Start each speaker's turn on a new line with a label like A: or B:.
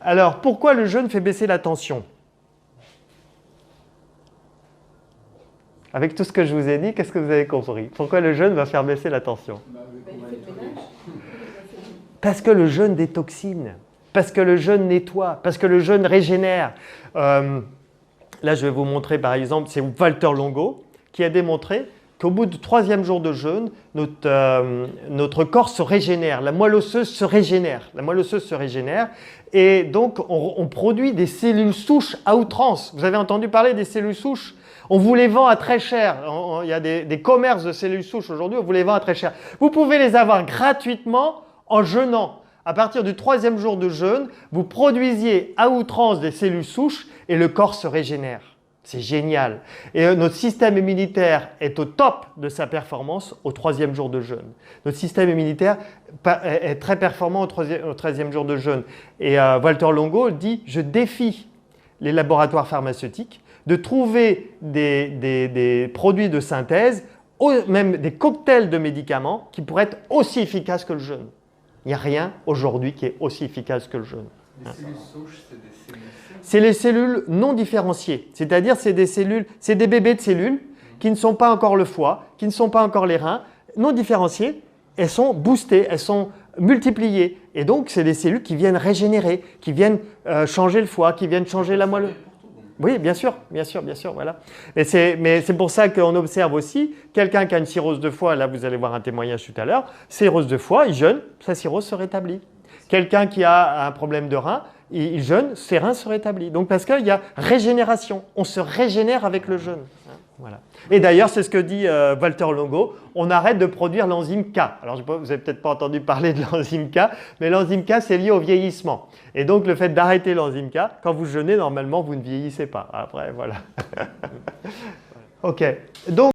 A: Alors, pourquoi le jeûne fait baisser la tension? Avec tout ce que je vous ai dit, qu'est-ce que vous avez compris? Pourquoi le jeûne va faire baisser la tension? Parce que le jeûne détoxine, parce que le jeûne nettoie, parce que le jeûne régénère. Là, je vais vous montrer par exemple, c'est Walter Longo qui a démontré qu'au bout du 3e jour de jeûne, notre corps se régénère, la moelle osseuse se régénère. La moelle osseuse se régénère et donc on produit des cellules souches à outrance. Vous avez entendu parler des cellules souches? On vous les vend à très cher. Il y a des commerces de cellules souches aujourd'hui, on vous les vend à très cher. Vous pouvez les avoir gratuitement en jeûnant. À partir du 3e jour de jeûne, vous produisiez à outrance des cellules souches et le corps se régénère. C'est génial. Et notre système immunitaire est au top de sa performance au 3e jour de jeûne. Notre système immunitaire est très performant au 13e jour de jeûne. Et Walter Longo dit « Je défie les laboratoires pharmaceutiques de trouver des produits de synthèse, même des cocktails de médicaments qui pourraient être aussi efficaces que le jeûne. » Il n'y a rien aujourd'hui qui est aussi efficace que le jeûne.
B: Les cellules souches, c'est des cellules saines?
A: C'est les cellules non différenciées, c'est-à-dire c'est des bébés de cellules qui ne sont pas encore le foie, qui ne sont pas encore les reins, non différenciées, elles sont boostées, elles sont multipliées. Et donc, c'est des cellules qui viennent régénérer, qui viennent changer le foie, qui viennent changer la moelle. Oui, bien sûr, voilà. Mais c'est pour ça qu'on observe aussi quelqu'un qui a une cirrhose de foie, là vous allez voir un témoignage tout à l'heure, cirrhose de foie, il jeûne, sa cirrhose se rétablit. Quelqu'un qui a un problème de rein, il jeûne, ses reins se rétablissent. Donc parce qu'il y a régénération, on se régénère avec le jeûne. Voilà. Et d'ailleurs, c'est ce que dit Walter Longo, on arrête de produire l'enzyme K. Alors vous n'avez peut-être pas entendu parler de l'enzyme K, mais l'enzyme K, c'est lié au vieillissement. Et donc le fait d'arrêter l'enzyme K, quand vous jeûnez, normalement, vous ne vieillissez pas. Après, voilà. Ok. Donc,